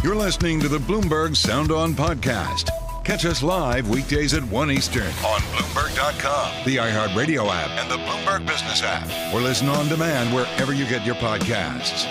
You're listening to the Bloomberg Sound On podcast. Catch us live weekdays at 1 Eastern on Bloomberg.com, the iHeartRadio app, and the Bloomberg Business app. Or listen on demand wherever you get your podcasts.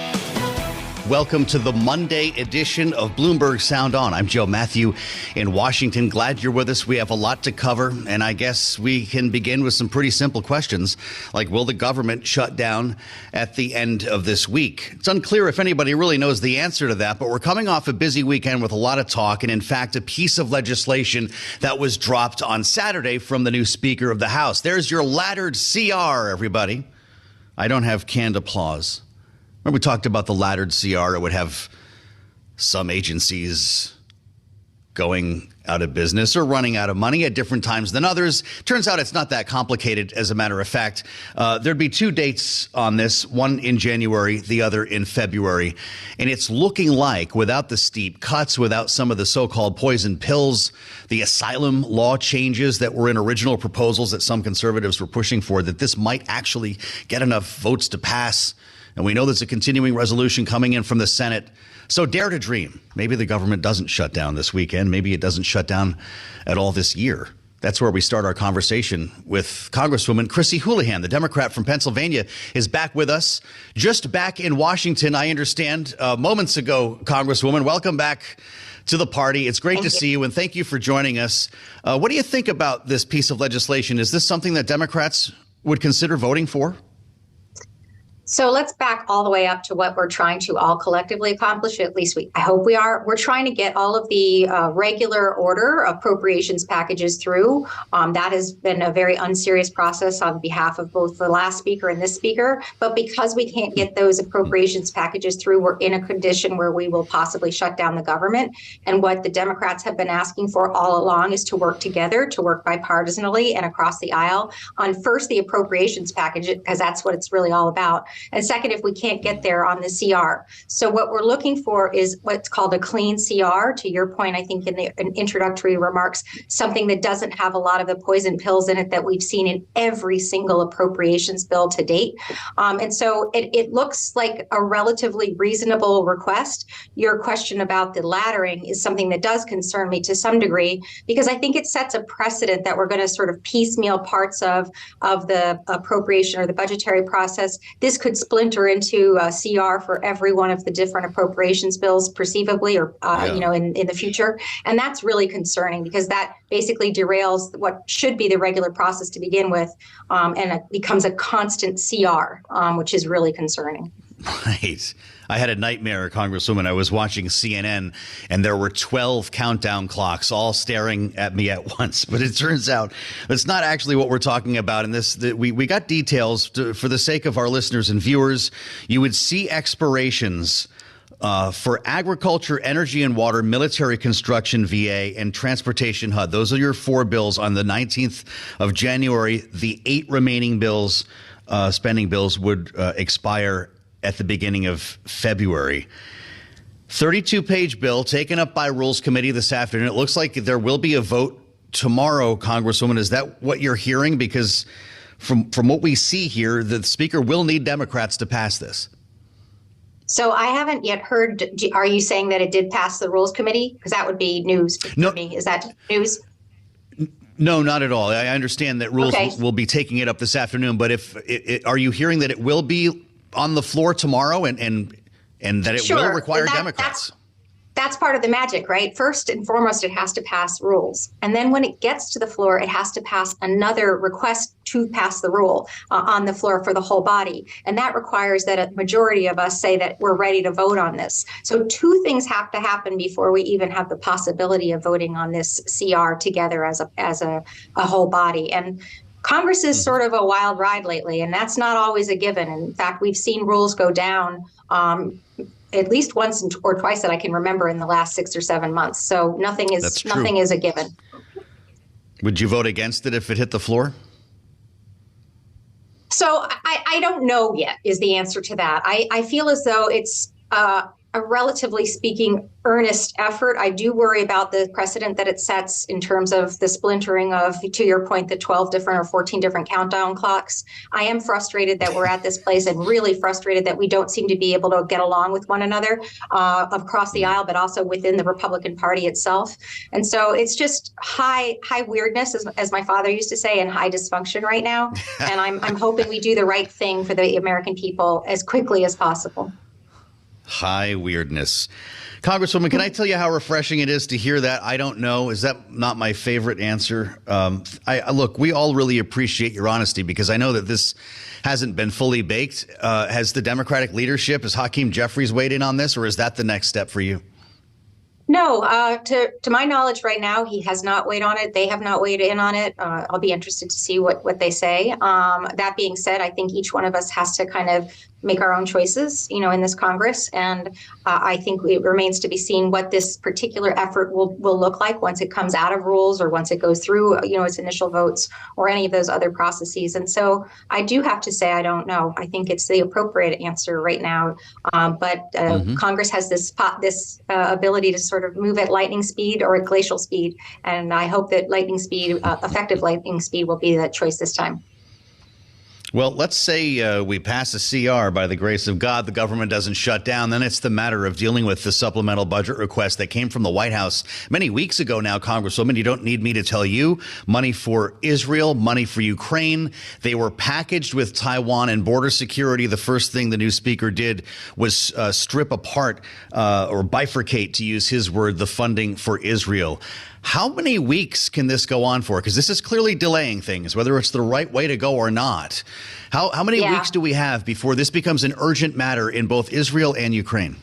Welcome to the Monday edition of Bloomberg Sound On. I'm Joe Mathieu in Washington. Glad you're with us. We have a lot to cover, and I guess we can begin with some pretty simple questions, like will the government shut down at the end of this week? It's unclear if anybody really knows the answer to that, but we're coming off a busy weekend with a lot of talk, and in fact, a piece of legislation that was dropped on Saturday from the new Speaker of the House. There's your laddered CR, everybody. I don't have canned applause. Remember we talked about the laddered CR. It would have some agencies going out of business or running out of money at different times than others. Turns out it's not that complicated, as a matter of fact. There'd be two dates on this, one in January, the other in February. And it's looking like, without the steep cuts, without some of the so-called poison pills, the asylum law changes that were in original proposals that some conservatives were pushing for, that this might actually get enough votes to pass. And we know there's a continuing resolution coming in from the Senate. So dare to dream. Maybe the government doesn't shut down this weekend. Maybe it doesn't shut down at all this year. That's where we start our conversation with Congresswoman Chrissy Houlahan, the Democrat from Pennsylvania, is back with us. Just back in Washington, I understand, moments ago, Congresswoman. Welcome back to the party. It's great to see you, and thank you for joining us. What do you think about this piece of legislation? Is this something that Democrats would consider voting for? So let's back all the way up to what we're trying to all collectively accomplish. At least I hope we are. We're trying to get all of the regular order appropriations packages through. That has been a very unserious process on behalf of both the last speaker and this speaker. But because we can't get those appropriations packages through, we're in a condition where we will possibly shut down the government. And what the Democrats have been asking for all along is to work together, to work bipartisanly and across the aisle on first the appropriations package, because that's what it's really all about. And second, if we can't get there on the CR. So what we're looking for is what's called a clean CR. To your point, I think in the introductory remarks, something that doesn't have a lot of the poison pills in it that we've seen in every single appropriations bill to date. And so it looks like a relatively reasonable request. Your question about the laddering is something that does concern me to some degree, because I think it sets a precedent that we're going to sort of piecemeal parts of the appropriation or the budgetary process. This could splinter into a CR for every one of the different appropriations bills perceivably or, in the future. And that's really concerning because that basically derails what should be the regular process to begin with. And it becomes a constant CR, which is really concerning. Right. I had a nightmare, Congresswoman. I was watching CNN and there were 12 countdown clocks all staring at me at once. But it turns out that's not actually what we're talking about in this. We got details for the sake of our listeners and viewers. You would see expirations for agriculture, energy and water, military construction, VA, and transportation HUD. Those are your four bills on the 19th of January. The 8 remaining bills, spending bills, would expire at the beginning of February. 32-page bill taken up by Rules Committee this afternoon. It looks like there will be a vote tomorrow, Congresswoman. Is that what you're hearing? Because from what we see here, the Speaker will need Democrats to pass this. So I haven't yet heard. Are you saying that it did pass the Rules Committee? Because that would be news for me. Is that news? No, not at all. I understand that Rules will be taking it up this afternoon. But are you hearing that it will be on the floor tomorrow and that it will require Democrats? That's part of the magic, right? First and foremost, it has to pass rules. And then when it gets to the floor, it has to pass another request to pass the rule on the floor for the whole body. And that requires that a majority of us say that we're ready to vote on this. So two things have to happen before we even have the possibility of voting on this CR together as a whole body. And Congress is sort of a wild ride lately, and that's not always a given. In fact, we've seen rules go down at least once or twice that I can remember in the last 6 or 7 months. So nothing is a given. Would you vote against it if it hit the floor? So I don't know yet is the answer to that. I feel as though it's a relatively speaking earnest effort. I do worry about the precedent that it sets in terms of the splintering of, to your point, the 12 different or 14 different countdown clocks. I am frustrated that we're at this place and really frustrated that we don't seem to be able to get along with one another across the aisle, but also within the Republican Party itself. And so it's just high weirdness, as my father used to say, and high dysfunction right now. And I'm hoping we do the right thing for the American people as quickly as possible. High weirdness. Congresswoman, can I tell you how refreshing it is to hear that? I don't know. Is that not my favorite answer? Look, we all really appreciate your honesty because I know that this hasn't been fully baked. Has the Democratic leadership, has Hakeem Jeffries weighed in on this, or is that the next step for you? No, to my knowledge right now, he has not weighed on it. They have not weighed in on it. I'll be interested to see what they say. That being said, I think each one of us has to kind of make our own choices, in this Congress. And I think it remains to be seen what this particular effort will look like once it comes out of rules or once it goes through, its initial votes or any of those other processes. And so I do have to say, I don't know. I think it's the appropriate answer right now. But Congress has this ability to sort of move at lightning speed or at glacial speed. And I hope that lightning speed, effective lightning speed, will be the choice this time. Well, let's say we pass a CR by the grace of God, the government doesn't shut down. Then it's the matter of dealing with the supplemental budget request that came from the White House many weeks ago now, Congresswoman. You don't need me to tell you. Money for Israel, money for Ukraine. They were packaged with Taiwan and border security. The first thing the new speaker did was strip apart or bifurcate, to use his word, the funding for Israel. How many weeks can this go on for? Because this is clearly delaying things, whether it's the right way to go or not. How many weeks do we have before this becomes an urgent matter in both Israel and Ukraine?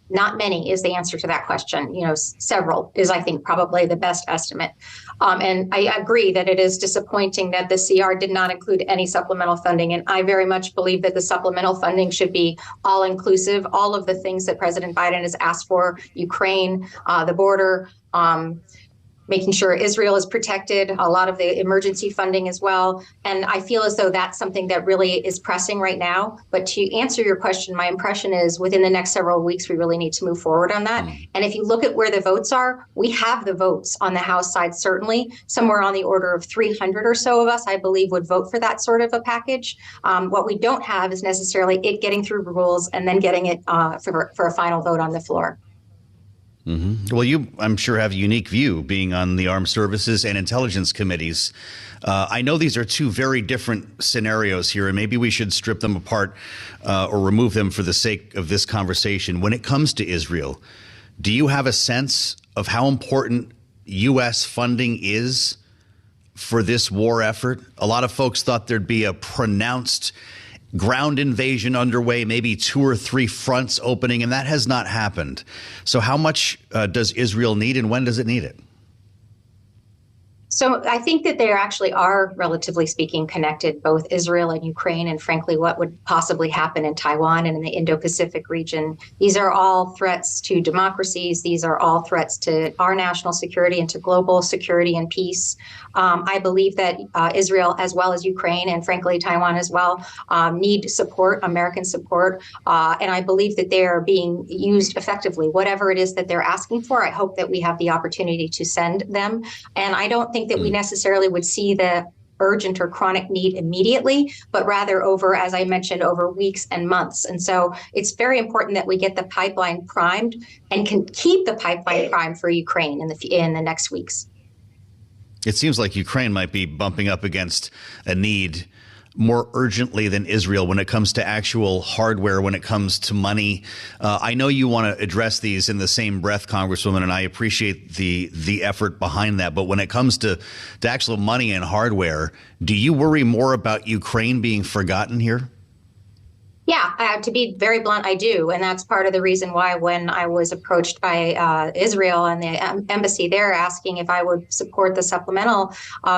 Not many is the answer to that question. Several is, I think, probably the best estimate. And I agree that it is disappointing that the CR did not include any supplemental funding. And I very much believe that the supplemental funding should be all inclusive. All of the things that President Biden has asked for, Ukraine, the border, making sure Israel is protected, a lot of the emergency funding as well. And I feel as though that's something that really is pressing right now. But to answer your question, my impression is within the next several weeks, we really need to move forward on that. And if you look at where the votes are, we have the votes on the House side, certainly. Somewhere on the order of 300 or so of us, I believe, would vote for that sort of a package. What we don't have is necessarily it getting through rules and then getting it for a final vote on the floor. Well, you, I'm sure, have a unique view being on the Armed Services and Intelligence Committees. I know these are two very different scenarios here, and maybe we should strip them apart or remove them for the sake of this conversation. When it comes to Israel, do you have a sense of how important U.S. funding is for this war effort? A lot of folks thought there'd be a pronounced ground invasion underway, maybe 2 or 3 fronts opening, and that has not happened. So how much does Israel need, and when does it need it? So I think that they actually are, relatively speaking, connected, both Israel and Ukraine, and frankly, what would possibly happen in Taiwan and in the Indo-Pacific region. These are all threats to democracies. These are all threats to our national security and to global security and peace. I believe that Israel, as well as Ukraine, and frankly, Taiwan as well, need support, American support. And I believe that they are being used effectively. Whatever it is that they're asking for, I hope that we have the opportunity to send them. And I don't think that we necessarily would see the urgent or chronic need immediately, but rather over, as I mentioned, over weeks and months. And so it's very important that we get the pipeline primed and can keep the pipeline primed for Ukraine in the next weeks. It seems like Ukraine might be bumping up against a need more urgently than Israel when it comes to actual hardware, when it comes to money. I know you want to address these in the same breath, Congresswoman, and I appreciate the effort behind that. But when it comes to actual money and hardware, do you worry more about Ukraine being forgotten here? Yeah, to be very blunt, I do. And that's part of the reason why when I was approached by Israel and the embassy there asking if I would support the supplemental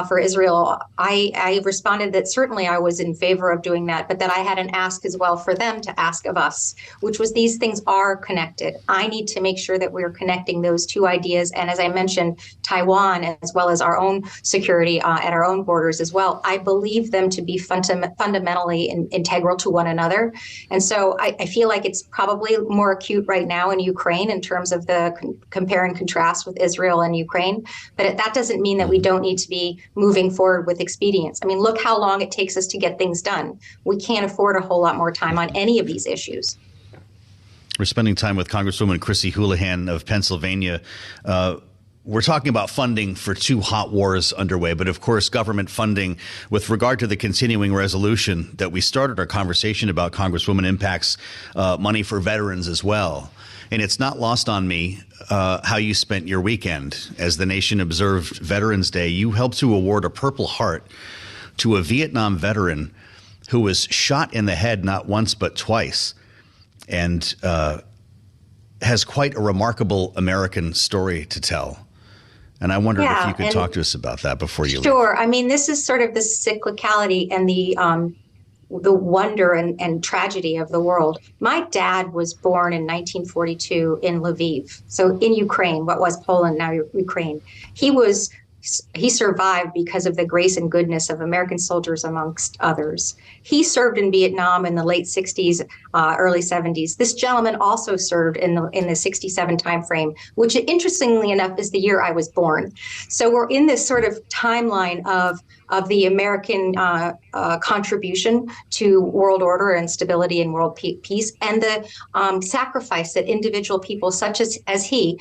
for Israel, I responded that certainly I was in favor of doing that, but that I had an ask as well for them to ask of us, which was these things are connected. I need to make sure that we're connecting those two ideas. And as I mentioned, Taiwan, as well as our own security at our own borders as well, I believe them to be fundamentally integral to one another. And so I feel like it's probably more acute right now in Ukraine in terms of the compare and contrast with Israel and Ukraine. But that doesn't mean that we don't need to be moving forward with expedience. I mean, look how long it takes us to get things done. We can't afford a whole lot more time on any of these issues. We're spending time with Congresswoman Chrissy Houlahan of Pennsylvania. We're talking about funding for two hot wars underway, but of course, government funding with regard to the continuing resolution that we started our conversation about, Congresswoman, impacts money for veterans as well. And it's not lost on me how you spent your weekend. As the nation observed Veterans Day, you helped to award a Purple Heart to a Vietnam veteran who was shot in the head not once but twice, and has quite a remarkable American story to tell. And I wondered if you could talk to us about that before you leave. Sure. I mean, this is sort of the cyclicality and the wonder and tragedy of the world. My dad was born in 1942 in Lviv, so in Ukraine, what was Poland, now Ukraine. He survived because of the grace and goodness of American soldiers, amongst others. He served in Vietnam in the late 60s, early 70s. This gentleman also served in the 67 timeframe, which interestingly enough is the year I was born. So we're in this sort of timeline of the American contribution to world order and stability and world peace, and the sacrifice that individual people such as he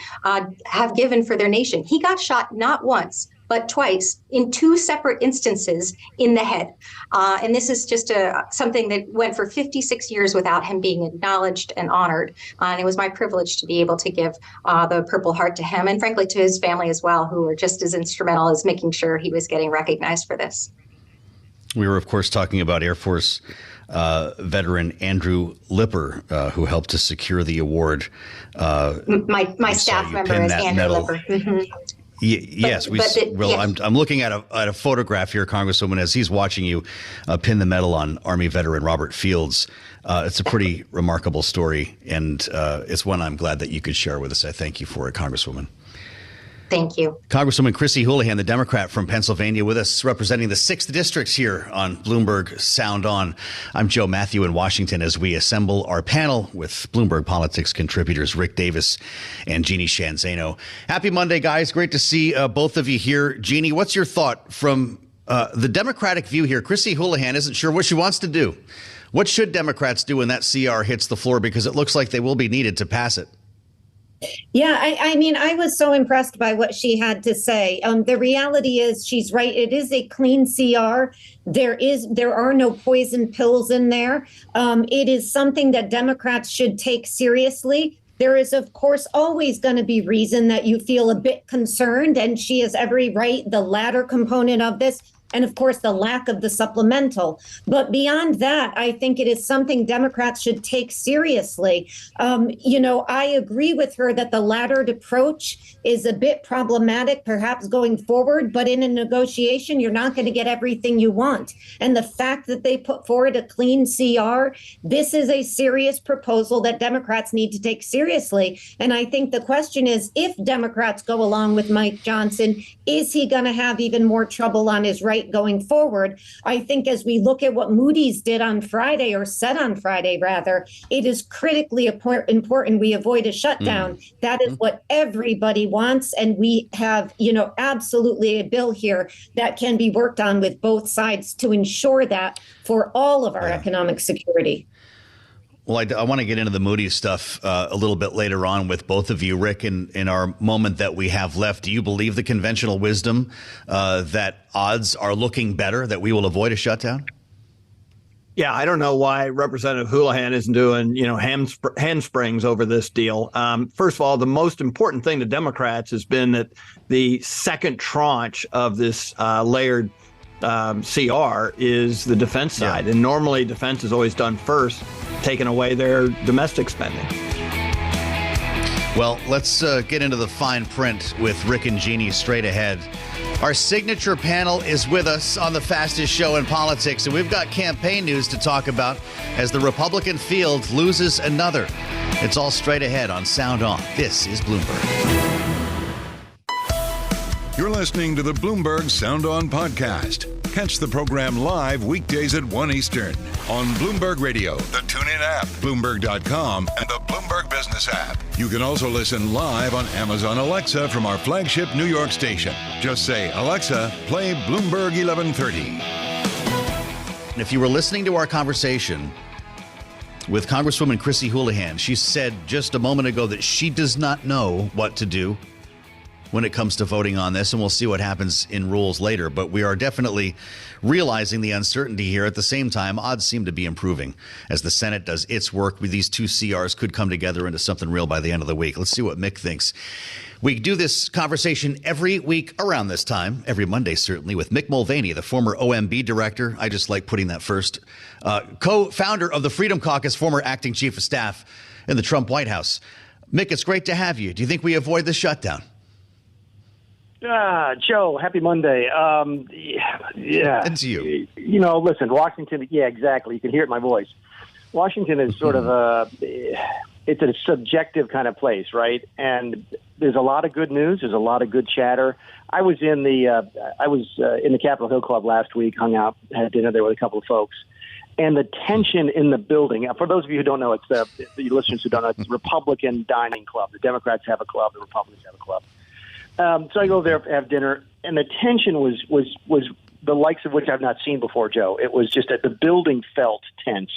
have given for their nation. He got shot not once, but twice in two separate instances in the head. And this is just something that went for 56 years without him being acknowledged and honored. And it was my privilege to be able to give the Purple Heart to him, and frankly to his family as well, who were just as instrumental as making sure he was getting recognized for this. We were, of course, talking about Air Force veteran Andrew Lipper, who helped to secure the award. My staff member is Andrew Lipper. Mm-hmm. Yes, I'm looking at a photograph here, Congresswoman, as he's watching you pin the medal on Army veteran Robert Fields. It's a pretty remarkable story, and it's one I'm glad that you could share with us. I thank you for it, Congresswoman. Thank you. Congresswoman Chrissy Houlahan, the Democrat from Pennsylvania, with us representing the 6th District here on Bloomberg Sound On. I'm Joe Mathieu in Washington as we assemble our panel with Bloomberg Politics contributors Rick Davis and Jeanne Zaino. Happy Monday, guys. Great to see both of you here. Jeanne, what's your thought from the Democratic view here? Chrissy Houlahan isn't sure what she wants to do. What should Democrats do when that CR hits the floor? Because it looks like they will be needed to pass it. Yeah, I mean, I was so impressed by what she had to say. The reality is she's right. It is a clean CR. There are no poison pills in there. It is something that Democrats should take seriously. There is, of course, always going to be reason that you feel a bit concerned, and she has every right, the latter component of this. And of course, the lack of the supplemental. But beyond that, I think it is something Democrats should take seriously. I agree with her that the laddered approach is a bit problematic, perhaps going forward. But in a negotiation, you're not going to get everything you want. And the fact that they put forward a clean CR, this is a serious proposal that Democrats need to take seriously. And I think the question is, if Democrats go along with Mike Johnson, is he going to have even more trouble on his right going forward? I think as we look at what Moody's did on Friday, or said on Friday, rather, it is critically important we avoid a shutdown. That is what everybody wants. And we have, absolutely a bill here that can be worked on with both sides to ensure that for all of our economic security. Well, I want to get into the Moody's stuff a little bit later on with both of you. Rick, in our moment that we have left, do you believe the conventional wisdom that odds are looking better, that we will avoid a shutdown? Yeah, I don't know why Representative Houlahan isn't doing, handsprings over this deal. First of all, the most important thing to Democrats has been that the second tranche of this layered CR is the defense side. And normally defense is always done first, taking away their domestic spending. Well, let's get into the fine print with Rick and Jeanne straight ahead. Our signature panel is with us on the fastest show in politics, and we've got campaign news to talk about as the Republican field loses another. It's all straight ahead on Sound On. This is Bloomberg. You're listening to the Bloomberg Sound On podcast. Catch the program live weekdays at 1 Eastern on Bloomberg Radio, the TuneIn app, Bloomberg.com, and the Bloomberg Business app. You can also listen live on Amazon Alexa from our flagship New York station. Just say, Alexa, play Bloomberg 1130. And if you were listening to our conversation with Congresswoman Chrissy Houlahan, she said just a moment ago that she does not know what to do when it comes to voting on this, and we'll see what happens in rules later. But we are definitely realizing the uncertainty here. At the same time, odds seem to be improving as the Senate does its work. With these two CRs could come together into something real by the end of the week. Let's see what Mick thinks. We do this conversation every week around this time, every Monday certainly, with Mick Mulvaney, the former OMB director. I just like putting that first. Co-founder of the Freedom Caucus, former acting chief of staff in the Trump White House. Mick, it's great to have you. Do you think we avoid the shutdown? Joe, happy Monday. Yeah. And to you. You know, listen, Washington, yeah, exactly. You can hear it in my voice. Washington is sort of it's a subjective kind of place, right? And there's a lot of good news. There's a lot of good chatter. I was in the Capitol Hill Club last week, hung out, had dinner there with a couple of folks. And the tension in the building, for those of you who don't know, it's the listeners who don't know, it's the Republican Dining Club. The Democrats have a club, the Republicans have a club. So I go there, have dinner, and the tension was the likes of which I've not seen before, Joe. It was just that the building felt tense.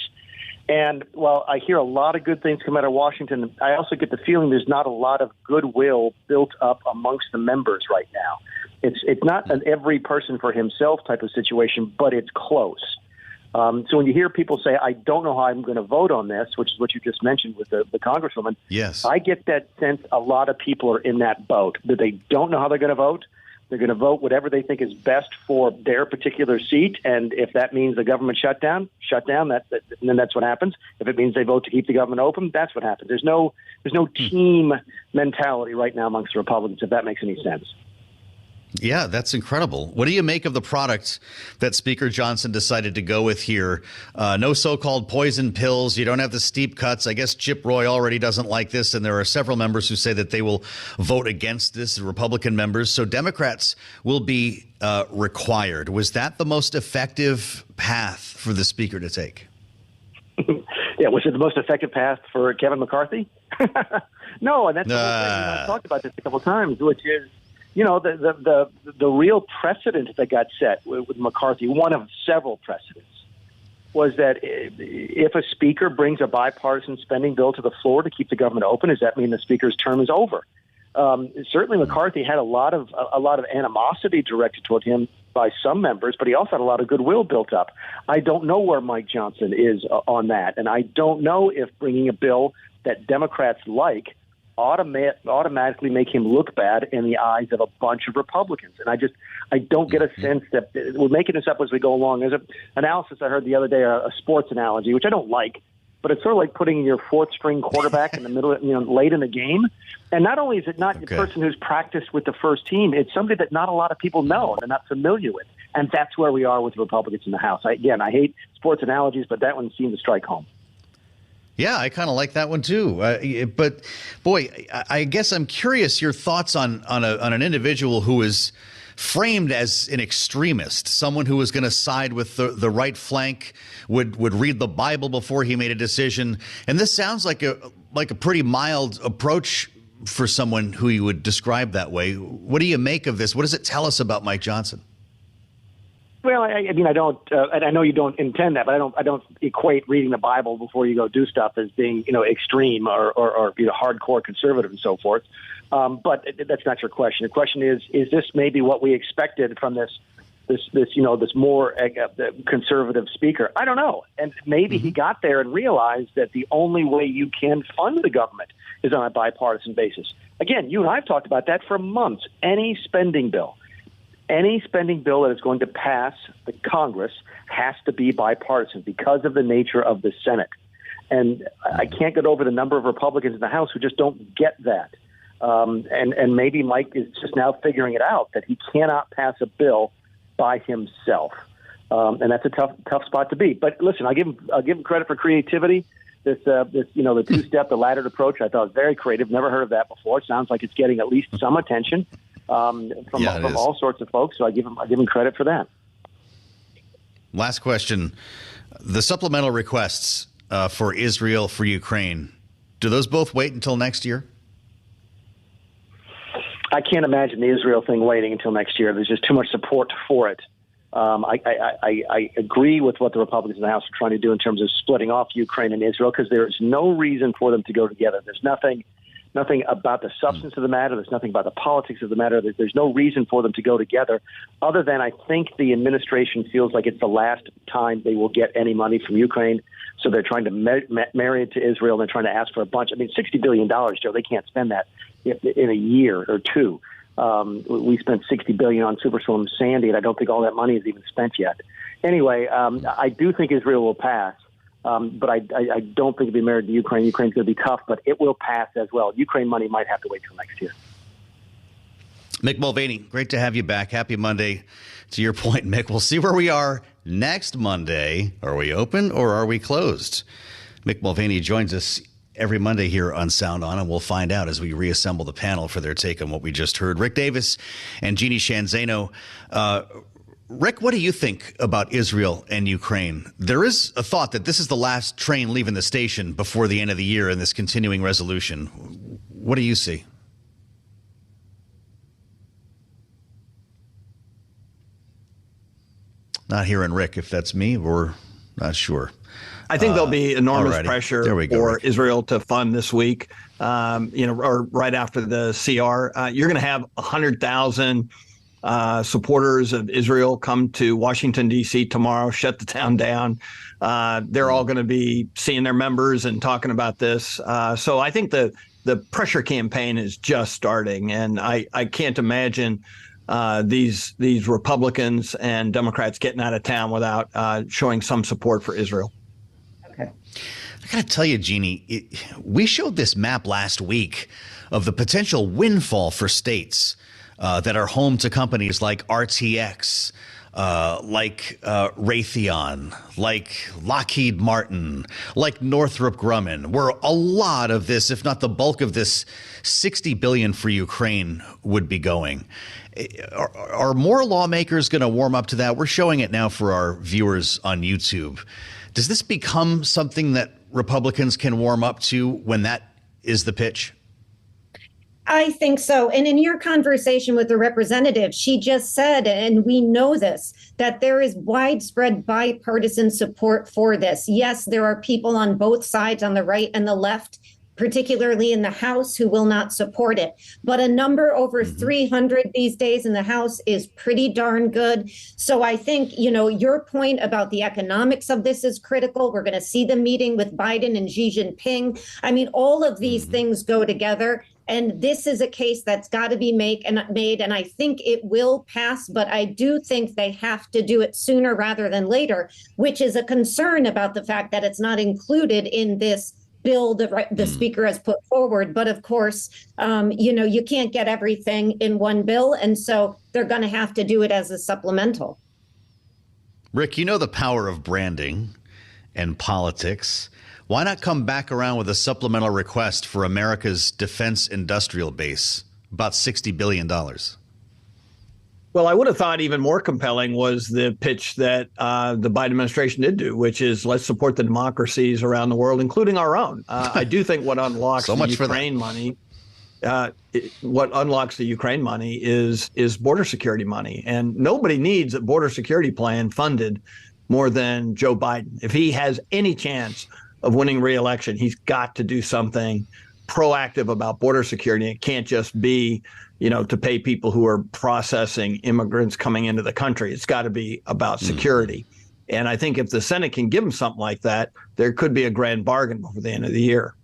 And while I hear a lot of good things come out of Washington, I also get the feeling there's not a lot of goodwill built up amongst the members right now. It's not an every person for himself type of situation, but it's close. So when you hear people say, I don't know how I'm going to vote on this, which is what you just mentioned with the Congresswoman, yes, I get that sense a lot of people are in that boat, that they don't know how they're going to vote. They're going to vote whatever they think is best for their particular seat. And if that means the government shutdown, then that's what happens. If it means they vote to keep the government open, that's what happens. There's no team mentality right now amongst the Republicans, if that makes any sense. Yeah, that's incredible. What do you make of the product that Speaker Johnson decided to go with here? No so-called poison pills. You don't have the steep cuts. I guess Chip Roy already doesn't like this, and there are several members who say that they will vote against this, the Republican members. So Democrats will be required. Was that the most effective path for the Speaker to take? Yeah, was it the most effective path for Kevin McCarthy? No, and that's the whole thing. I've talked about this a couple of times, which is, you know, the real precedent that got set with McCarthy, one of several precedents, was that if a speaker brings a bipartisan spending bill to the floor to keep the government open, does that mean the speaker's term is over? Certainly, McCarthy had a lot of animosity directed toward him by some members, but he also had a lot of goodwill built up. I don't know where Mike Johnson is on that, and I don't know if bringing a bill that Democrats like automatically make him look bad in the eyes of a bunch of Republicans. And I don't get a sense that we're making this up as we go along. There's an analysis I heard the other day, a sports analogy, which I don't like, but it's sort of like putting your fourth string quarterback in the middle, late in the game. And not only is it not the person who's practiced with the first team, it's somebody that not a lot of people know and they're not familiar with. And that's where we are with Republicans in the House. I hate sports analogies, but that one seemed to strike home. Yeah, I kind of like that one too. But boy, I guess I'm curious your thoughts on an individual who is framed as an extremist, someone who was going to side with the right flank, would read the Bible before he made a decision. And this sounds like a pretty mild approach for someone who you would describe that way. What do you make of this? What does it tell us about Mike Johnson? Well, I mean, I don't, and I know you don't intend that, but I don't equate reading the Bible before you go do stuff as being, extreme or hardcore conservative and so forth. But that's not your question. The question is this maybe what we expected from this more conservative speaker? I don't know. And maybe he got there and realized that the only way you can fund the government is on a bipartisan basis. Again, you and I have talked about that for months. Any spending bill that is going to pass the Congress has to be bipartisan because of the nature of the Senate. And I can't get over the number of Republicans in the House who just don't get that. And maybe Mike is just now figuring it out, that he cannot pass a bill by himself. And that's a tough spot to be. But listen, I'll give him credit for creativity. The two-step, the laddered approach, I thought was very creative. Never heard of that before. It sounds like it's getting at least some attention from all sorts of folks. So I give him credit for that. last question. The supplemental requests for Israel, for Ukraine, do those both wait until next year? I can't imagine the Israel thing waiting until next year. There's just too much support for it. I agree with what the Republicans in the House are trying to do in terms of splitting off Ukraine and Israel, because there is no reason for them to go together. There's nothing about the substance of the matter. There's nothing about the politics of the matter. There's no reason for them to go together, other than I think the administration feels like it's the last time they will get any money from Ukraine. So they're trying to marry it to Israel. And they're trying to ask for a bunch. I mean, $60 billion, Joe, they can't spend that in a year or two. We spent $60 billion on Superstorm Sandy, and I don't think all that money is even spent yet. Anyway, I do think Israel will pass, but I don't think it'll be married to Ukraine. Ukraine's going to be tough, but it will pass as well. Ukraine money might have to wait till next year. Mick Mulvaney, great to have you back. Happy Monday. To your point, Mick, we'll see where we are next Monday. Are we open or are we closed? Mick Mulvaney joins us every Monday here on Sound On, and we'll find out as we reassemble the panel for their take on what we just heard. Rick Davis and Jeanne Zaino. Rick, what do you think about Israel and Ukraine? There is a thought that this is the last train leaving the station before the end of the year in this continuing resolution. What do you see? Not hearing Rick. If that's me, we're not sure. I think there'll be enormous pressure for Rick. Israel to fund this week, or right after the CR. You're going to have 100,000 supporters of Israel come to Washington, D.C. tomorrow, shut the town down. They're all going to be seeing their members and talking about this. So I think the pressure campaign is just starting, and I can't imagine these Republicans and Democrats getting out of town without showing some support for Israel. I got to tell you, Jeanne, we showed this map last week of the potential windfall for states that are home to companies like RTX, like Raytheon, like Lockheed Martin, like Northrop Grumman, where a lot of this, if not the bulk of this $60 billion for Ukraine would be going. Are more lawmakers going to warm up to that? We're showing it now for our viewers on YouTube. Does this become something that Republicans can warm up to when that is the pitch? I think so. And in your conversation with the representative, she just said, and we know this, that there is widespread bipartisan support for this. Yes, there are people on both sides, on the right and the left, particularly in the House, who will not support it. But a number over 300 these days in the House is pretty darn good. So I think, your point about the economics of this is critical. We're going to see the meeting with Biden and Xi Jinping. I mean, all of these things go together. And this is a case that's got to be made, and I think it will pass. But I do think they have to do it sooner rather than later, which is a concern about the fact that it's not included in this bill the speaker has put forward. But of course, you can't get everything in one bill. And so they're going to have to do it as a supplemental. Rick, you know the power of branding and politics. Why not come back around with a supplemental request for America's defense industrial base, about $60 billion? Well, I would have thought even more compelling was the pitch that the Biden administration did do, which is let's support the democracies around the world, including our own. I do think what unlocks the Ukraine money, is border security money. And nobody needs a border security plan funded more than Joe Biden. If he has any chance of winning re-election, he's got to do something proactive about border security. It can't just be, to pay people who are processing immigrants coming into the country. It's got to be about security. And I think if the Senate can give him something like that, there could be a grand bargain before the end of the year.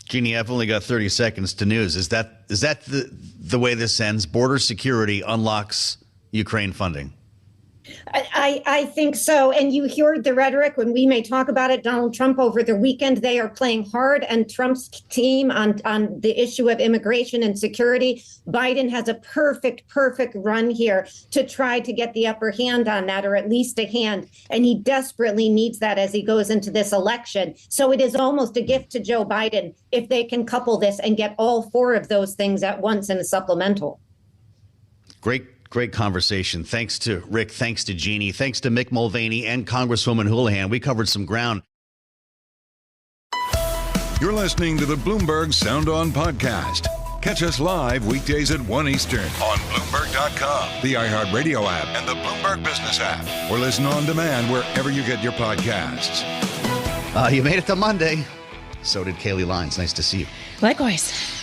Jeanne, I've only got 30 seconds to news. Is that the way this ends? Border security unlocks Ukraine funding. I think so. And you heard the rhetoric when we may talk about it. Donald Trump over the weekend, they are playing hard, and Trump's team on the issue of immigration and security. Biden has a perfect run here to try to get the upper hand on that, or at least a hand. And he desperately needs that as he goes into this election. So it is almost a gift to Joe Biden if they can couple this and get all four of those things at once in a supplemental. Great Great conversation. Thanks to Rick. Thanks to Jeanne. Thanks to Mick Mulvaney and Congresswoman Houlahan. We covered some ground. You're listening to the Bloomberg Sound On podcast. Catch us live weekdays at 1 Eastern on Bloomberg.com, the iHeartRadio app, and the Bloomberg Business app. Or listen on demand wherever you get your podcasts. You made it to Monday. So did Kailey Leinz. Nice to see you. Likewise.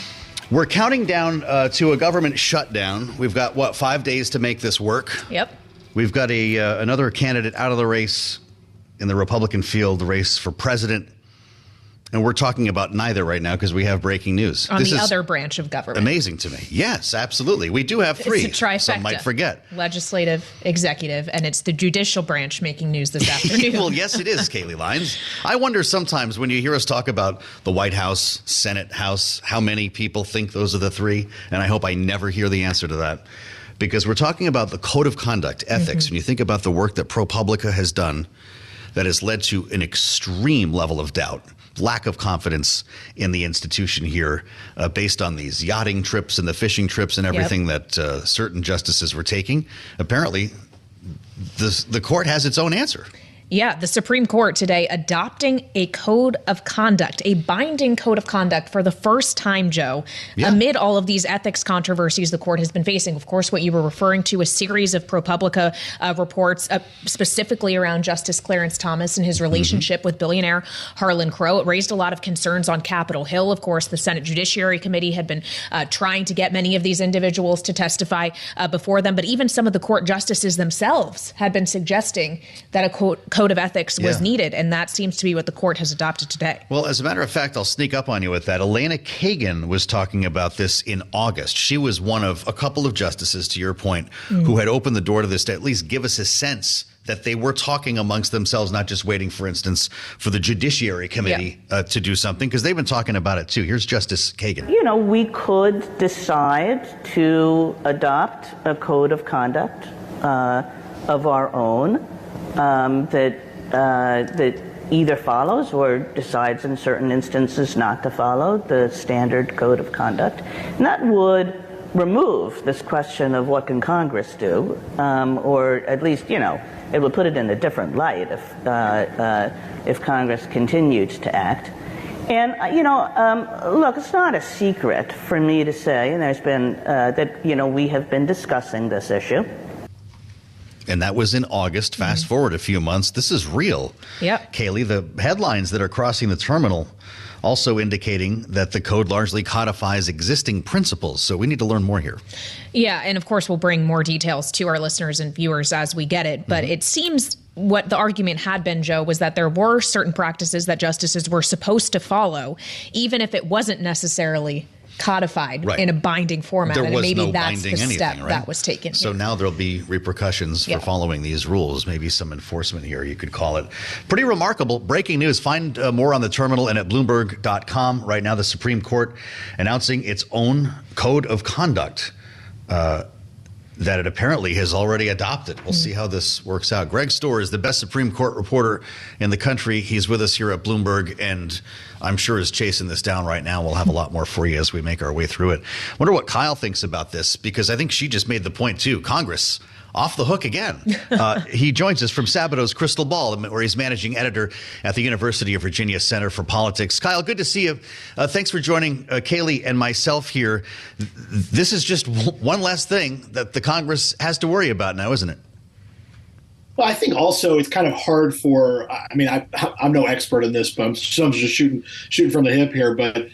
We're counting down to a government shutdown. We've got, 5 days to make this work? Yep. We've got another candidate out of the race in the Republican field, the race for president. And we're talking about neither right now because we have breaking news. On the other branch of government. Amazing to me. Yes, absolutely. We do have three. It's a trifecta. Some might forget. Legislative, executive, and it's the judicial branch making news this afternoon. Well, yes, it is, Kailey Leinz. I wonder sometimes when you hear us talk about the White House, Senate, House, how many people think those are the three? And I hope I never hear the answer to that. Because we're talking about the code of conduct, ethics. When you think about the work that ProPublica has done that has led to an extreme level of doubt, lack of confidence in the institution here based on these yachting trips and the fishing trips and everything that certain justices were taking. Apparently, the court has its own answer. Yeah, the Supreme Court today adopting a code of conduct, a binding code of conduct for the first time, Joe, amid all of these ethics controversies the court has been facing. Of course, what you were referring to, a series of ProPublica reports specifically around Justice Clarence Thomas and his relationship with billionaire Harlan Crow. It raised a lot of concerns on Capitol Hill. Of course, the Senate Judiciary Committee had been trying to get many of these individuals to testify before them. But even some of the court justices themselves had been suggesting that a code of ethics was needed, and that seems to be what the court has adopted today. Well, as a matter of fact, I'll sneak up on you with that. Elena Kagan was talking about this in August. She was one of a couple of justices, to your point, who had opened the door to this to at least give us a sense that they were talking amongst themselves, not just waiting, for instance, for the Judiciary Committee to do something, because they've been talking about it, too. Here's Justice Kagan. You know, we could decide to adopt a code of conduct of our own that either follows or decides in certain instances not to follow the standard code of conduct. And that would remove this question of what can Congress do, or at least, you know, it would put it in a different light if Congress continued to act. And, you know, look, it's not a secret for me to say, and there's been, that, you know, we have been discussing this issue. And that was in August. Fast forward a few months. This is real. Yep. Kailey, the headlines that are crossing the terminal also indicating that the code largely codifies existing principles. So we need to learn more here. Yeah. And of course, we'll bring more details to our listeners and viewers as we get it. But it seems what the argument had been, Joe, was that there were certain practices that justices were supposed to follow, even if it wasn't necessarily codified in a binding format. There was maybe no that's binding the anything, step right? that was taken. So now there'll be repercussions for following these rules, maybe some enforcement here, you could call it. Pretty remarkable. Breaking news. Find more on the terminal and at Bloomberg.com. Right now, the Supreme Court announcing its own code of conduct that it apparently has already adopted. We'll see how this works out. Greg Stohr is the best Supreme Court reporter in the country. He's with us here at Bloomberg, and I'm sure is chasing this down right now. We'll have a lot more for you as we make our way through it. Wonder what Kyle thinks about this, because I think she just made the point, too. Congress off the hook again. He joins us from Sabato's Crystal Ball, where he's managing editor at the University of Virginia Center for Politics. Kyle, good to see you. Thanks for joining Kailey and myself here. This is just one less thing that the Congress has to worry about now, isn't it? Well, I think also it's kind of hard for, I mean, I'm no expert in this, but I'm just shooting from the hip here. But,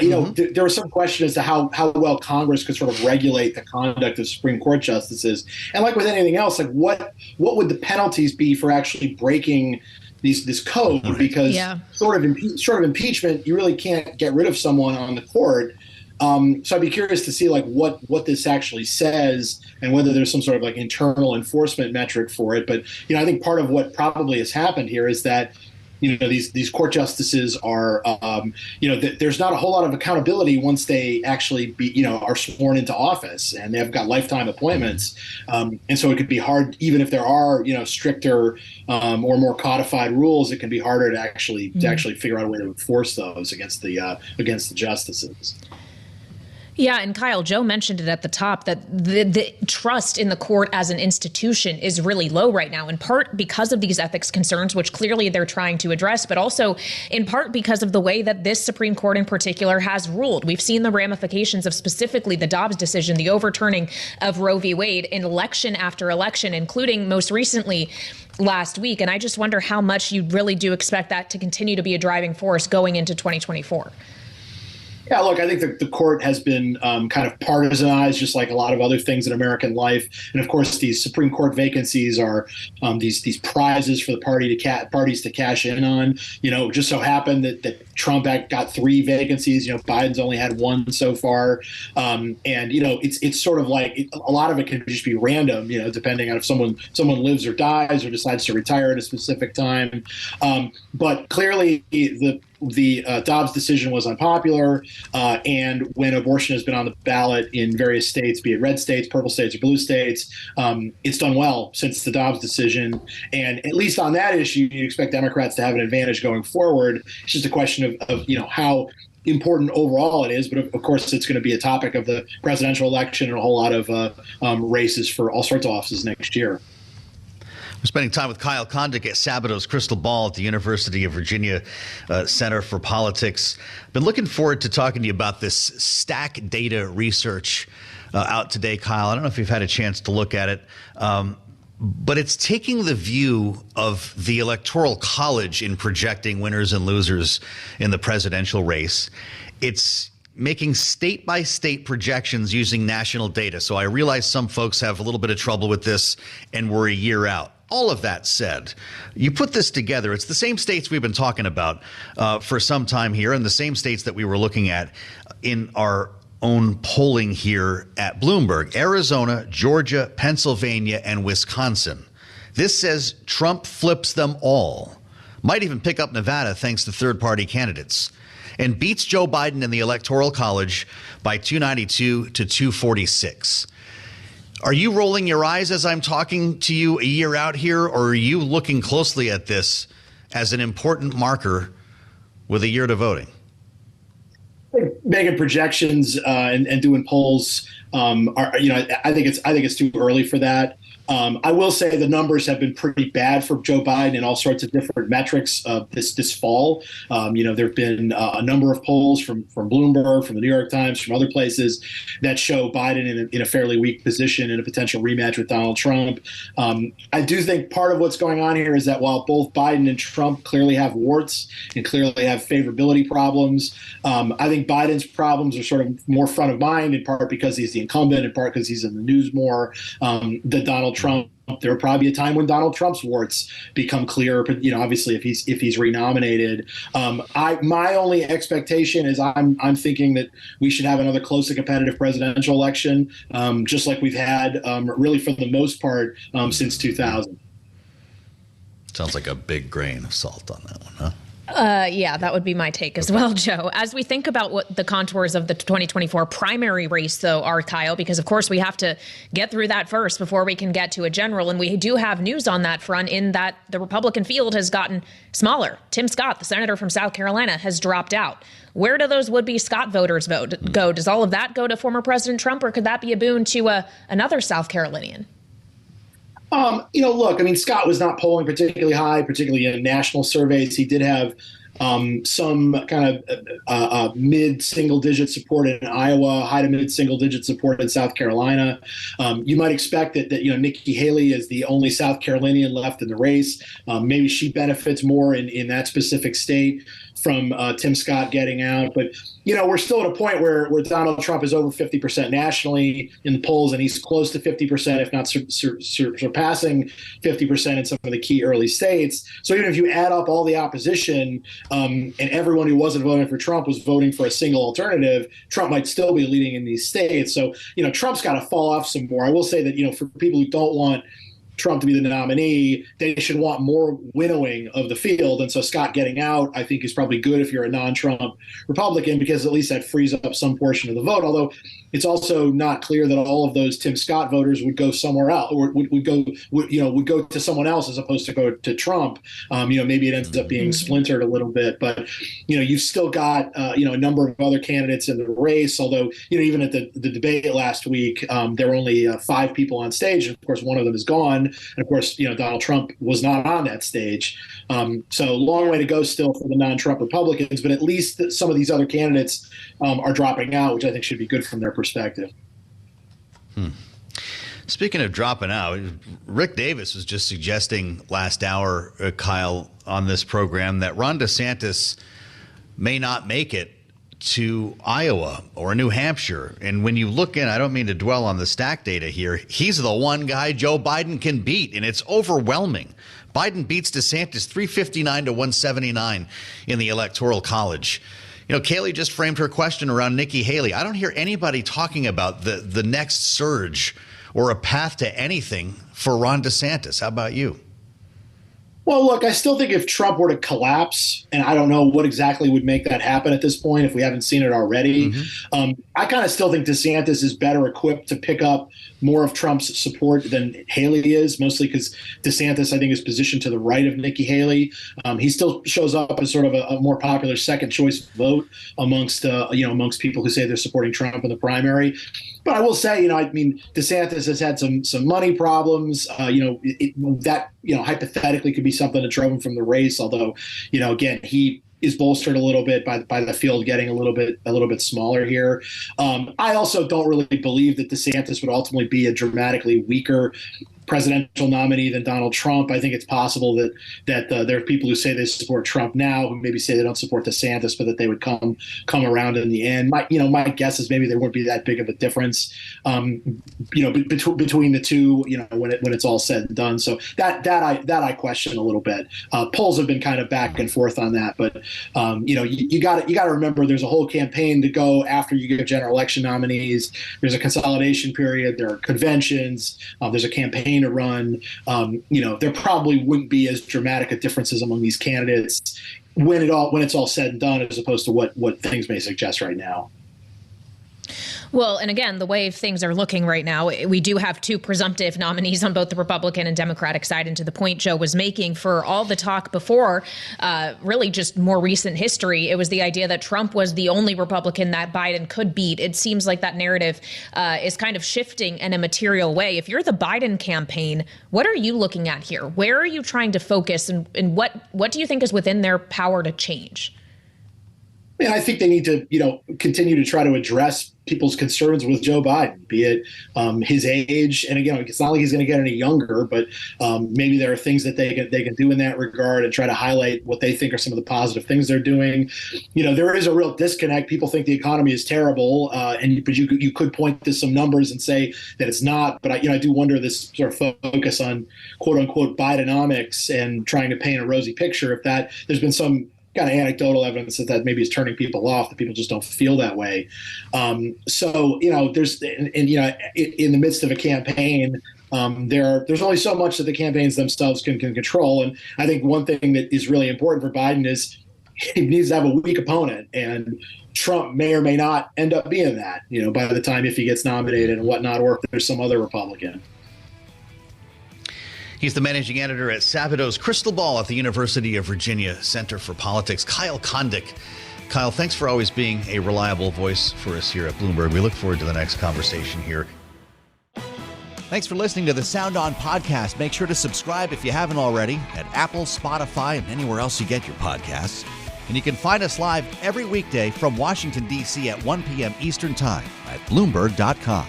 you know, there was some question as to how well Congress could sort of regulate the conduct of Supreme Court justices. And like with anything else, like what would the penalties be for actually breaking this code? Because short of impeachment, you really can't get rid of someone on the court. So I'd be curious to see like what this actually says and whether there's some sort of like internal enforcement metric for it. But, you know, I think part of what probably has happened here is that, you know, these court justices are, you know, there's not a whole lot of accountability once they actually are sworn into office, and they've got lifetime appointments. And so it could be hard, even if there are, you know, stricter or more codified rules, it can be harder to actually figure out a way to enforce those against the justices. Yeah, and Kyle, Joe mentioned it at the top that the trust in the court as an institution is really low right now, in part because of these ethics concerns, which clearly they're trying to address, but also in part because of the way that this Supreme Court in particular has ruled. We've seen the ramifications of specifically the Dobbs decision, the overturning of Roe v. Wade in election after election, including most recently last week. And I just wonder how much you really do expect that to continue to be a driving force going into 2024. Yeah, look, I think the court has been kind of partisanized, just like a lot of other things in American life. And of course, these Supreme Court vacancies are these prizes for the parties to cash in on. You know, just so happened that Trump got 3 vacancies. You know, Biden's only had 1 so far. And you know, it's sort of like a lot of it can just be random. You know, depending on if someone lives or dies or decides to retire at a specific time. But clearly, the Dobbs decision was unpopular, and when abortion has been on the ballot in various states, be it red states, purple states, or blue states, it's done well since the Dobbs decision. And at least on that issue, you expect Democrats to have an advantage going forward. It's just a question of you know, how important overall it is. But of course, it's going to be a topic of the presidential election and a whole lot of races for all sorts of offices next year. We're spending time with Kyle Kondik at Sabato's Crystal Ball at the University of Virginia Center for Politics. Been looking forward to talking to you about this stack data research out today, Kyle. I don't know if you've had a chance to look at it, but it's taking the view of the Electoral College in projecting winners and losers in the presidential race. It's making state-by-state projections using national data. So I realize some folks have a little bit of trouble with this, and we're a year out. All of that said, you put this together. It's the same states we've been talking about for some time here, and the same states that we were looking at in our own polling here at Bloomberg: Arizona, Georgia, Pennsylvania, and Wisconsin. This says Trump flips them all. Might even pick up Nevada thanks to third-party candidates, and beats Joe Biden in the Electoral College by 292 to 246. Are you rolling your eyes as I'm talking to you a year out here, or are you looking closely at this as an important marker with a year to voting? Making projections and doing polls are, you know, I think it's too early for that. I will say the numbers have been pretty bad for Joe Biden in all sorts of different metrics this fall. You know, there have been a number of polls from Bloomberg, from the New York Times, from other places that show Biden in a fairly weak position in a potential rematch with Donald Trump. I do think part of what's going on here is that while both Biden and Trump clearly have warts and clearly have favorability problems, I think Biden's problems are sort of more front of mind, in part because he's the incumbent, in part because he's in the news more than Donald Trump. There will probably be a time when Donald Trump's warts become clear, but you know, obviously, if he's renominated, my only expectation is I'm thinking that we should have another close and competitive presidential election, just like we've had really for the most part since 2000. Sounds like a big grain of salt on that one, huh? Yeah, that would be my take as well, Joe. As we think about what the contours of the 2024 primary race, though, are, Kyle, because, of course, we have to get through that first before we can get to a general. And we do have news on that front in that the Republican field has gotten smaller. Tim Scott, the senator from South Carolina, has dropped out. Where do those would-be Scott voters go? Does all of that go to former President Trump, or could that be a boon to another South Carolinian? You know, look, I mean, Scott was not polling particularly high, particularly in national surveys. He did have some kind of mid-single-digit support in Iowa, high to mid-single-digit support in South Carolina. You might expect that you know, Nikki Haley is the only South Carolinian left in the race. Maybe she benefits more in that specific state from Tim Scott getting out. But, you know, we're still at a point where Donald Trump is over 50% nationally in the polls, and he's close to 50%, if not surpassing 50% in some of the key early states. So even if you add up all the opposition and everyone who wasn't voting for Trump was voting for a single alternative, Trump might still be leading in these states. So, you know, Trump's got to fall off some more. I will say that, you know, for people who don't want Trump to be the nominee, they should want more winnowing of the field. And so Scott getting out, I think, is probably good if you're a non-Trump Republican, because at least that frees up some portion of the vote. Although it's also not clear that all of those Tim Scott voters would go somewhere else, or would go to someone else as opposed to go to Trump. Maybe it ends up being splintered a little bit, but you've still got a number of other candidates in the race. Although even at the debate last week, there were only 5 people on stage, and of course one of them is gone. And of course, Donald Trump was not on that stage. So long way to go still for the non-Trump Republicans, but at least some of these other candidates are dropping out, which I think should be good from their perspective. Speaking of dropping out, Rick Davis was just suggesting last hour, Kyle, on this program that Ron DeSantis may not make it to Iowa or New Hampshire. And when you look in, I don't mean to dwell on the stack data here, he's the one guy Joe Biden can beat, and it's overwhelming. Biden beats DeSantis 359 to 179 in the Electoral College. Kailey just framed her question around Nikki Haley. I don't hear anybody talking about the next surge or a path to anything for Ron DeSantis. How about you? Well, look, I still think if Trump were to collapse, and I don't know what exactly would make that happen at this point if we haven't seen it already, I kind of still think DeSantis is better equipped to pick up more of Trump's support than Haley is, mostly because DeSantis, I think, is positioned to the right of Nikki Haley. He still shows up as sort of a more popular second choice vote amongst people who say they're supporting Trump in the primary. But I will say, DeSantis has had some money problems. That hypothetically could be something that drove him from the race. Although, again, he is bolstered a little bit by the field getting a little bit smaller here. I also don't really believe that DeSantis would ultimately be a dramatically weaker presidential nominee than Donald Trump. I think it's possible that there are people who say they support Trump now who maybe say they don't support DeSantis, but that they would come around in the end. My guess is maybe there won't be that big of a difference, between the two, when it's all said and done. So that I question a little bit. Polls have been kind of back and forth on that, but you got to remember there's a whole campaign to go after you get general election nominees. There's a consolidation period. There are conventions. There's a campaign to run. There probably wouldn't be as dramatic a differences among these candidates when it's all said and done, as opposed to what things may suggest right now. Well, and again, the way things are looking right now, we do have 2 presumptive nominees on both the Republican and Democratic side. And to the point Joe was making, for all the talk before, really just more recent history, it was the idea that Trump was the only Republican that Biden could beat. It seems like that narrative is kind of shifting in a material way. If you're the Biden campaign, what are you looking at here? Where are you trying to focus, and what do you think is within their power to change? I think they need to, continue to try to address people's concerns with Joe Biden, be it his age. And again, it's not like he's going to get any younger, but maybe there are things that they can do in that regard and try to highlight what they think are some of the positive things they're doing. There is a real disconnect. People think the economy is terrible, but you could point to some numbers and say that it's not. But I do wonder this sort of focus on quote unquote Bidenomics and trying to paint a rosy picture. If that there's been some kind of anecdotal evidence that maybe is turning people off, that people just don't feel that way. So there's in the midst of a campaign, there's only so much that the campaigns themselves can control. And I think one thing that is really important for Biden is he needs to have a weak opponent, and Trump may or may not end up being that, by the time if he gets nominated and whatnot, or if there's some other Republican. He's the managing editor at Sabado's Crystal Ball at the University of Virginia Center for Politics, Kyle Kondik. Kyle, thanks for always being a reliable voice for us here at Bloomberg. We look forward to the next conversation here. Thanks for listening to the Sound On podcast. Make sure to subscribe if you haven't already at Apple, Spotify, and anywhere else you get your podcasts. And you can find us live every weekday from Washington, D.C. at 1 p.m. Eastern Time at Bloomberg.com.